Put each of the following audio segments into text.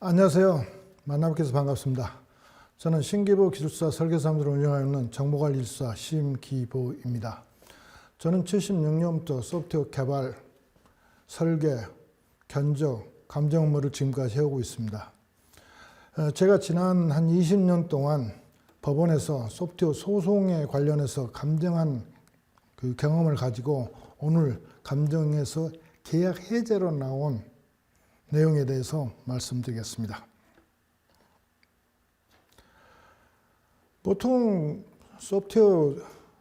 안녕하세요. 만나뵙게 해서 반갑습니다. 저는 신기보 기술사 설계사무소를 운영하는 정보관리기술사 심기보입니다. 저는 76년부터 소프트웨어 개발, 설계, 견적, 감정 업무를 지금까지 해오고 있습니다. 제가 지난 한 20년 동안 법원에서 소프트웨어 소송에 관련해서 감정한 그 경험을 가지고 오늘 감정에서 계약 해제로 나온 내용에 대해서 말씀드리겠습니다. 보통 소프트웨어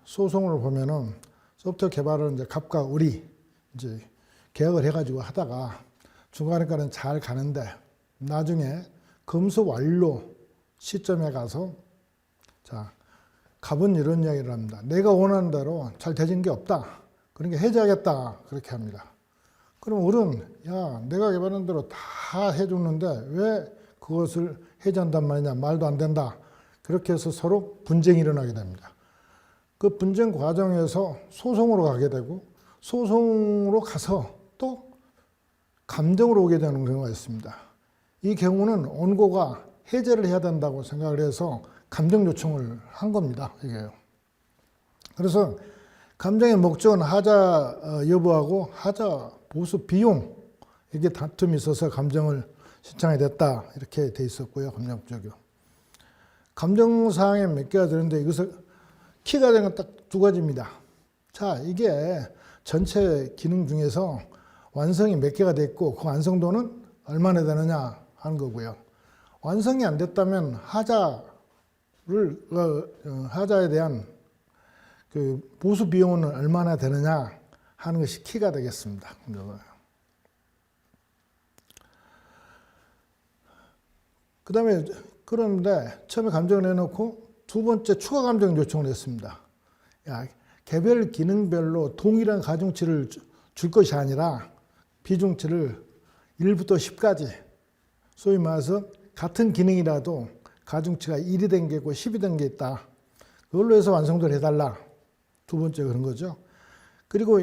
소송을 보면은 소프트웨어 개발을 이제 갑과 을이 이제 계약을 해가지고 하다가 중간에까지는 잘 가는데 나중에 검수 완료 시점에 가서 자, 갑은 이런 이야기를 합니다. 내가 원하는 대로 잘 되진 게 없다. 그러니까 해제하겠다. 그렇게 합니다. 그럼 을은 야, 내가 개발한 대로 다 해줬는데 왜 그것을 해제한단 말이냐. 말도 안 된다. 그렇게 해서 서로 분쟁이 일어나게 됩니다. 그 분쟁 과정에서 소송으로 가게 되고 소송으로 가서 또 감정으로 오게 되는 경우가 있습니다. 이 경우는 원고가 해제를 해야 된다고 생각을 해서 감정 요청을 한 겁니다. 이게요. 그래서 감정의 목적은 하자 여부하고 하자 보수 비용 이게 다툼이 있어서 감정을 신청하게 됐다 이렇게 돼 있었고요. 감정적이요. 감정사항에 몇 개가 되는데 이것을 키가 되는 건 딱 두 가지입니다. 자, 이게 전체 기능 중에서 완성이 몇 개가 됐고 그 완성도는 얼마나 되느냐 하는 거고요. 완성이 안 됐다면 하자에 대한 그 보수 비용은 얼마나 되느냐 하는 것이 키가 되겠습니다. 그 다음에 그런데 처음에 감정을 내놓고 두 번째 추가 감정 요청을 했습니다. 야, 개별 기능별로 동일한 가중치를 줄 것이 아니라 비중치를 1부터 10까지 소위 말해서 같은 기능이라도 가중치가 1이 된 게 있고 10이 된 게 있다. 그걸로 해서 완성도를 해달라. 두 번째 그런 거죠. 그리고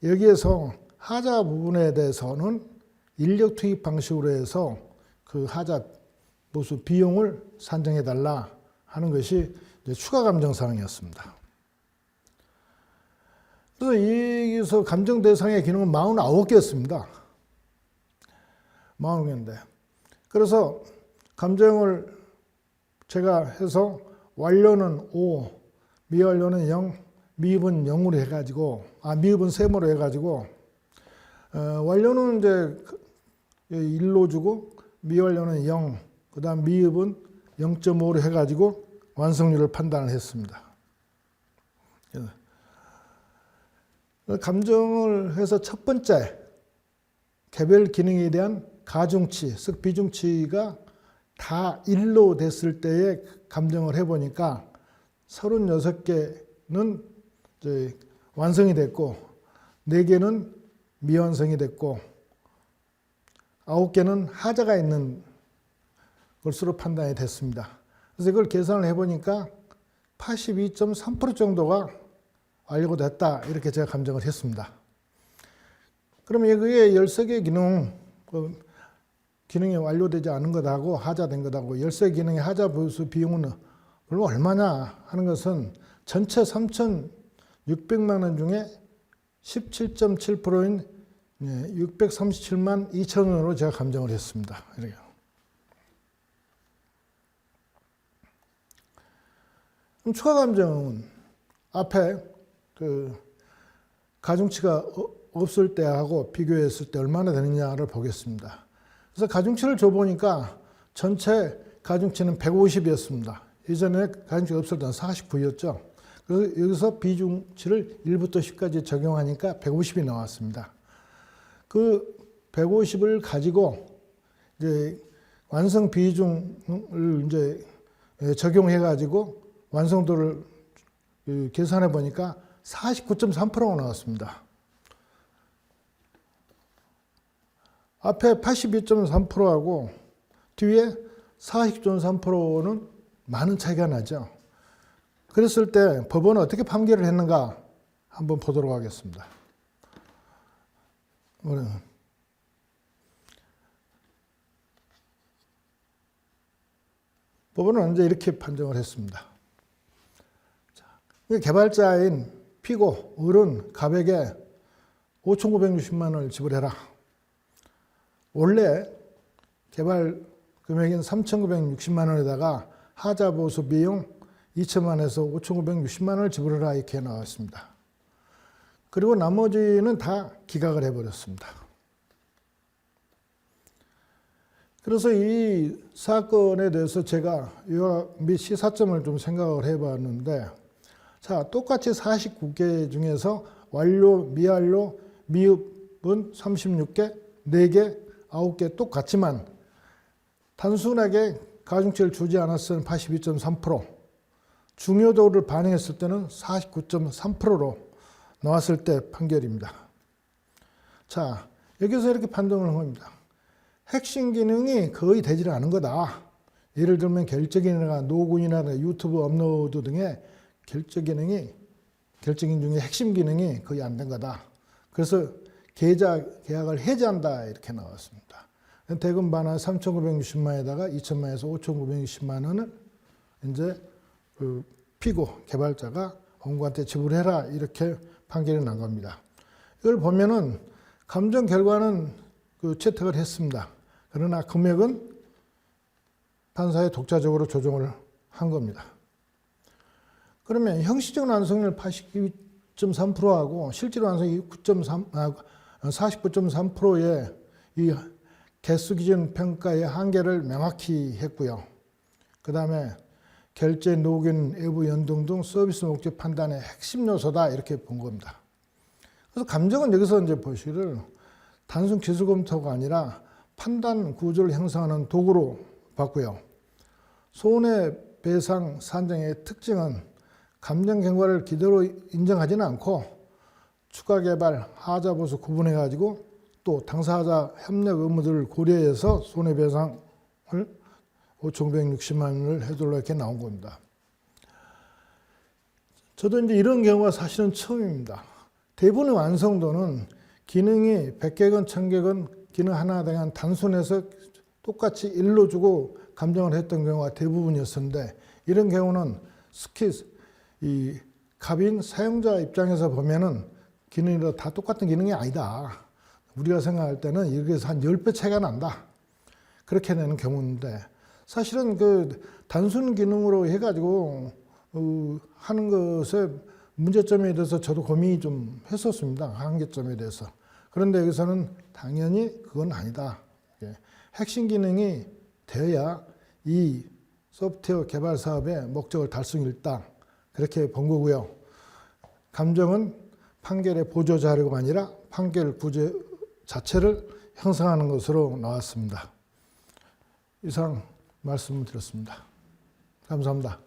여기에서 하자 부분에 대해서는 인력 투입 방식으로 해서 그 하자 보수 비용을 산정해달라 하는 것이 이제 추가 감정 사항이었습니다. 그래서 여기서 감정 대상의 기능은 49개였습니다. 49개인데. 그래서 감정을 제가 해서 완료는 5, 미완료는 0, 미흡은 0으로 해가지고, 미흡은 3으로 해가지고, 완료는 이제 1로 주고, 미완료는 0, 그 다음 미흡은 0.5로 해가지고 완성률을 판단을 했습니다. 감정을 해서 첫 번째, 개별 기능에 대한 가중치, 즉 비중치가 다 1로 됐을 때에 감정을 해보니까 36개는 이제 완성이 됐고 4개는 미완성이 됐고 9개는 하자가 있는 것으로 판단이 됐습니다. 그래서 이걸 계산을 해보니까 82.3% 정도가 완료가 됐다 이렇게 제가 감정을 했습니다. 그러면 그게 13개 기능이 완료되지 않은 것하고 하자된 것하고 13개 기능의 하자 보수 비용은 얼마냐 하는 것은 전체 3,600만 원 중에 17.7%인 637만 2천 원으로 제가 감정을 했습니다. 이렇게. 그럼 추가 감정은 앞에 그 가중치가 없을 때하고 비교했을 때 얼마나 되느냐를 보겠습니다. 그래서 가중치를 줘보니까 전체 가중치는 150이었습니다. 예전에 가중치가 없을 때는 49였죠. 그래서 여기서 비중치를 1부터 10까지 적용하니까 150이 나왔습니다. 그 150을 가지고 이제 완성 비중을 이제 적용해가지고 완성도를 계산해 보니까 49.3%가 나왔습니다. 앞에 82.3%하고 뒤에 40.3%는 많은 차이가 나죠. 그랬을 때 법원은 어떻게 판결을 했는가 한번 보도록 하겠습니다. 법원은 이제 이렇게 판정을 했습니다. 개발자인 피고 을은 갑에게 5,960만 원을 지불해라. 원래 개발 금액인 3,960만 원에다가 하자 보수 비용 2천만 원에서 5,960만 원을 지불해라 이렇게 나왔습니다. 그리고 나머지는 다 기각을 해버렸습니다. 그래서 이 사건에 대해서 제가 요약 및 시사점을 좀 생각을 해봤는데, 자, 똑같이 49개 중에서 완료, 미완료, 미흡은 36개, 4개, 9개 똑같지만 단순하게 가중치를 주지 않았을 때는 82.3%, 중요도를 반영했을 때는 49.3%로 나왔을 때 판결입니다. 자, 여기서 이렇게 판정을 한 겁니다. 핵심 기능이 거의 되지 않은 거다. 예를 들면 결제기능이나 노군이나 유튜브 업로드 등의 결제기능 중에 핵심 기능이 거의 안 된 거다. 그래서 계약을 해지한다 이렇게 나왔습니다. 대금 반환 3,960만 원에다가 2천만 원에서 5,960만 원을 이제 그 피고 개발자가 원고한테 지불해라 이렇게 판결이 난 겁니다. 이걸 보면은 감정 결과는 그 채택을 했습니다. 그러나 금액은 판사에 독자적으로 조정을 한 겁니다. 그러면 형식적 완성률 82.3%하고 실제로 완성이 49.3%의 이 개수 기준 평가의 한계를 명확히 했고요. 그 다음에 결제, 노긴, 외부 연동 등 서비스 목적 판단의 핵심 요소다 이렇게 본 겁니다. 그래서 감정은 여기서 이제 보시를 단순 기술 검토가 아니라 판단 구조를 형성하는 도구로 봤고요. 손해배상 산정의 특징은 감정 경과를 기대로 인정하지는 않고 추가 개발, 하자 보수 구분해 가지고 또 당사자 협력 의무들을 고려해서 손해배상을 5,960만 원을 해달라고 이렇게 나온 겁니다. 저도 이제 이런 경우가 사실은 처음입니다. 대부분의 완성도는 기능이 100개건 1000개건 기능 하나에 대한 단순해서 똑같이 일로 주고 감정을 했던 경우가 대부분이었는데, 이런 경우는 이 갑인 사용자 입장에서 보면은 기능이 다 똑같은 기능이 아니다. 우리가 생각할 때는 이렇게 해서 한 10배 차이가 난다. 그렇게 되는 경우인데, 사실은 그 단순 기능으로 해가지고 하는 것에 문제점에 대해서 저도 고민이 좀 했었습니다. 한계점에 대해서. 그런데 여기서는 당연히 그건 아니다. 핵심 기능이 되어야 이 소프트웨어 개발 사업의 목적을 달성했다. 그렇게 본 거고요. 감정은 판결의 보조 자료가 아니라 판결 구조 자체를 형성하는 것으로 나왔습니다. 이상 말씀을 드렸습니다. 감사합니다.